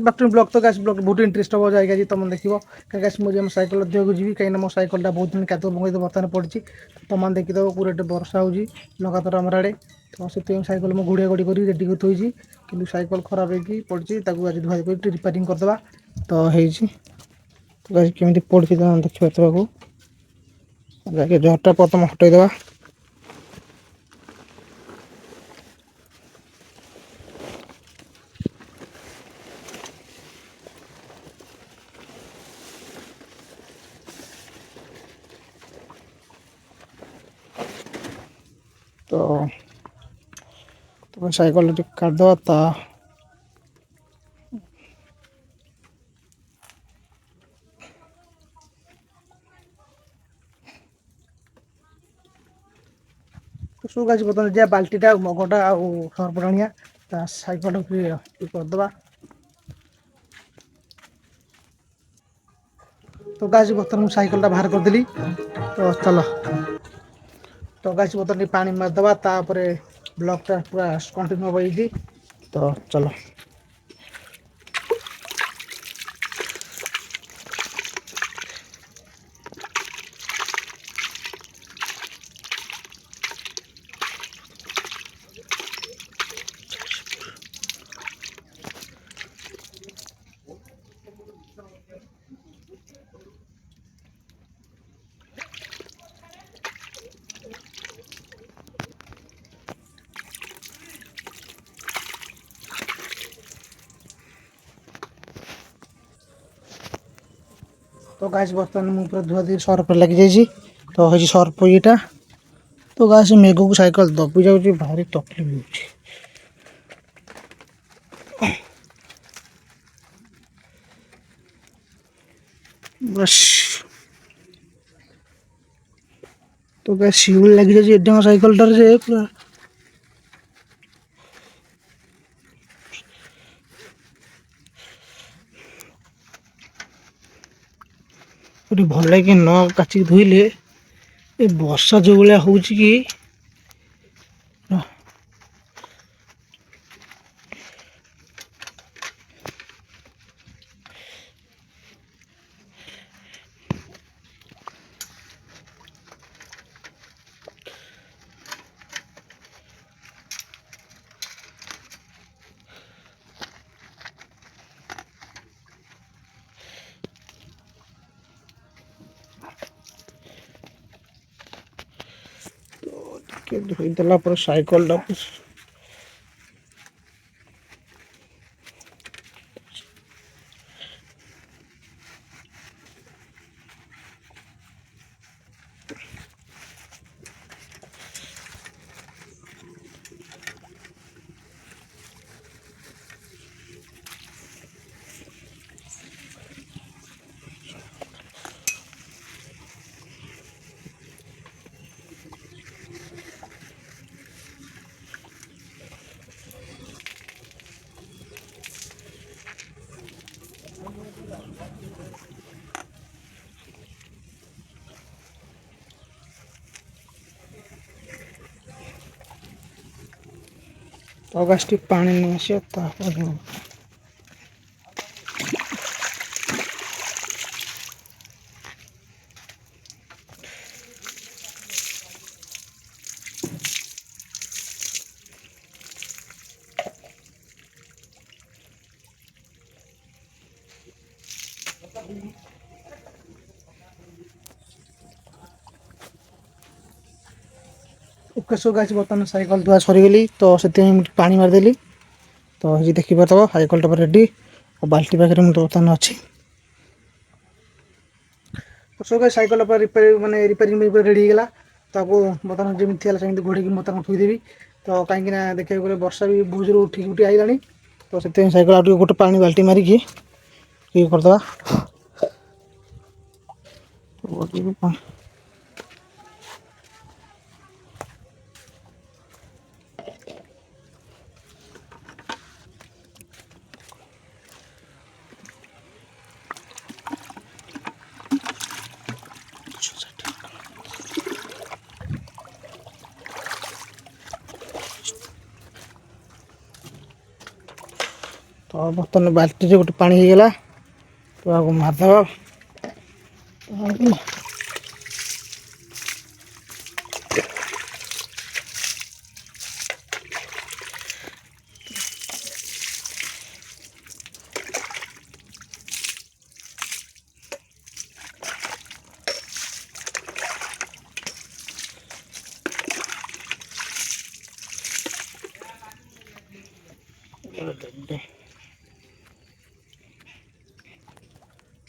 ବାଟୁଣି block ତ guys block ବହୁତ interest ହେବ ଯାଇକି ଆଜି ତୁମେ ଦେଖିବ। ଗାଇସ୍ ମୁଁ ଆମ ସାଇକେଲ ଦେଖିବାକୁ ଯିବି କାହିଁକିନା ମୋ ସାଇକେଲଟା ବହୁତ ଦିନ କାଦୁଅ ପଙ୍କରେ ବର୍ତ୍ତମାନ ପଡ଼ିଛି। ତୁମମାନେ ଦେଖିଦେବ ପୁରା ଏଠି ବର୍ଷା ହେଉଛି ଲଗାତାର ଆମର ଆଡ଼େ। ତ ସେଥିପାଇଁ ସାଇକେଲ ମୁଁ ଘୋଡ଼ିଆ ଘୋଡ଼ି କରି ରେଡ଼ି କରି ଥୋଇଛି। କିନ୍ତୁ ସାଇକେଲ ଖରାପ ହେଇକି ପଡ଼ିଛି ତାକୁ ଆଜି ଧୁଆ ଧୋଇ କରି ରିପାରିଂ କରିଦେବା। ତ ହେଇଛି ଗାଇସ୍ କେମିତି ପଡ଼ିଛି ତମେ ଦେଖିପାରୁଥିବାକୁ। ଯାଇକି ଝରଟା ପ୍ରଥମ ହଟେଇଦେବା। ତ ତମେ ସାଇକେଲ ଟିକେ କାଢ଼ିଦେବା ତା ସବୁ ଗାଇସ୍ ବର୍ତ୍ତମାନ ଯିବା ବାଲ୍ଟିଟା ଆଉ ମଗଟା ଆଉ ସର୍ଫ ଆଣିବା ତା ସାଇକେଲଟାକୁ ଟିକେ କରିଦେବା। ତ ଗାଇସ୍ ବର୍ତ୍ତମାନ ମୁଁ ସାଇକେଲଟା ବାହାର କରିଦେଲି। ତ ଚାଲ ତ ଗାଇସ୍ ବର୍ତ୍ତମାନ ଟିକେ ପାଣି ମାରିଦେବା ତାପରେ ବ୍ଲକଟା ପୁରା କଣ୍ଟିନ୍ୟୁ ହେବ ଏଇଠି। ତ ଚାଲ ତ ଗାଇସ୍ ବର୍ତ୍ତମାନ ମୁଁ ପୁରା ଧୁଆ ଧୁଇ ସର୍ଫରେ ଲାଗିଯାଇଛି। ତ ହେଇଛି ସର୍ଫ ଇଏଟା। ତ ଗାଇସ୍ ମେଘକୁ ସାଇକେଲ ଦବି ଯାଉଛି ଭାରି ତକଲିଫ ହେଉଛି। ବସ୍ ତ ଗାଇସ୍ ଶିଉଳି ଲାଗିଯାଇଛି ଏଡେ ମୋ ସାଇକେଲଟାରେ ଯେ ପୁରା ଗୋଟେ ଭଲ କି ନ କାଚିକି ଧୋଇଲେ ଏ ବର୍ଷା ଯେଉଁ ଭଳିଆ ହେଉଛି କି ଟିକେ ଧୋଇଦେଲା ପରେ ସାଇକେଲଟାକୁ ଅଗାଷ୍ଟ ପାଣି ନେଇ ଆସିବା ତାପରେ ଓକେ ଗାଇସ୍ ବର୍ତ୍ତମାନ ସାଇକେଲ ଧୁଆ ସରିଗଲି ତ ସେଥିପାଇଁ ମୁଁ ପାଣି ମାରିଦେଲି। ତ ହେଇଛି ଦେଖିପାରୁଥିବ ସାଇକେଲଟା ପୁରା ରେଡ଼ି ଆଉ ବାଲ୍ଟି ପାଖରେ ମୁଁ ବର୍ତ୍ତମାନ ଅଛି। ସାଇକେଲ ରିପାରିଂ ରେଡ଼ି ହେଇଗଲା। ତାକୁ ବର୍ତ୍ତମାନ ଯେମିତି ଥିଲା ସେମିତି ଘୋଡ଼ିକି ବର୍ତ୍ତମାନ ଥୋଇଦେବି। ତ କାହିଁକିନା ଦେଖିବାକୁ ଗଲେ ବର୍ଷା ବି ବହୁତ ଜୋର ଉଠି ଆଇଲାଣି। ତ ସେଥିପାଇଁ ସାଇକେଲ ଆଉ ଟିକେ ଗୋଟେ ପାଣି ବାଲ୍ଟି ମାରିକି ଇଏ କରିଦେବା। ତ तो बर्तमान बाल्टी गोटे पानी होगला तो आपको मारदेव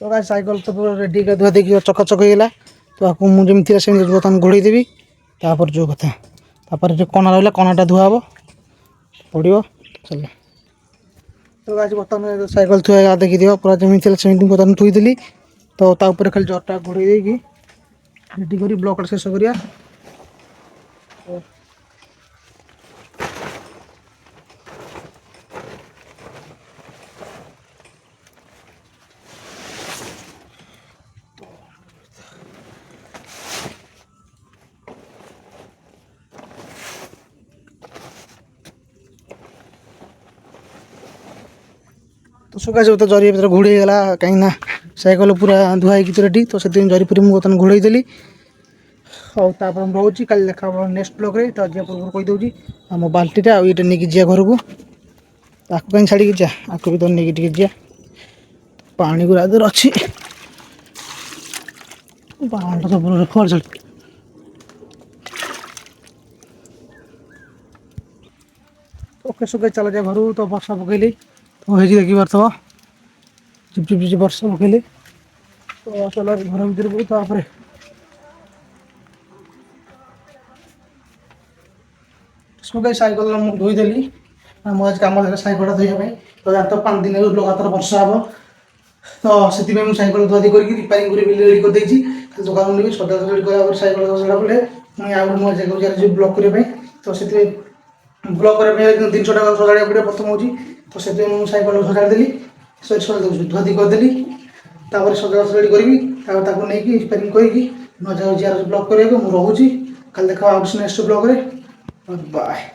तो गाइस साइकिल तो पूरा रेडी कर धुआ देखिए चकाचक होगला तो आपको मुझे जमी सेमती बर्तमान घोड़े देवी तापर जो कथा तापर जो कना रहा कनाटा धुआ हम पड़ो चल तो गाइस बर्तमान साइकिल थुआ देखी दियो पूरा जमी सेमती बर्तमान थुईदेली तो तापर खाली जरटा घोड़े देकी रेडी कर ब्लॉक शेष करिया तो सुखा सब तो जरी भर घोड़े गला कहीं साइकिल पूरा धुआई रेडी तो से जरी पूरी मुझे बर्तमान घोड़े देली और तापर रोचे कल देखा नेक्स्ट ब्लॉग रे तो जा पूर्व कहीदे आम बाल्टीटा आईटा नहीं जा घर को आपको कहीं छाड़ी जा आपको भी तो नहीं जा पानी गुरा इधर अच्छी ओके सुखे चल जाए घर तो वर्षा पकईली तो है देखी पार्थ झिप झिप झिप वर्षा पकईली तो चल घर भर को तापर सुखे साइकिल मुझे धोईदेली मुझे आज कम साइकिल धोवाई तो तो 5 दिन लगातार वर्षा हम तो से मुझे साइकिल धुआधी कर रिपेयरिंग रेडी कर देती दुकान भी सदा रेडी कर साइकिल सजाड़ा पड़े मुझे आगे नुआ जगह ब्लॉक करने तो से ब्लॉक करने जिनसा सजाड़ा पड़े प्रथम हो तो से साइकिल सजाड़ी धुआधी करदेली सजा रेडी करी नहीं रिपेयरिंग करी नुआ जगह ब्लॉक करने रोचे कल देखा नेक्स्ट ब्लॉग रे बाय।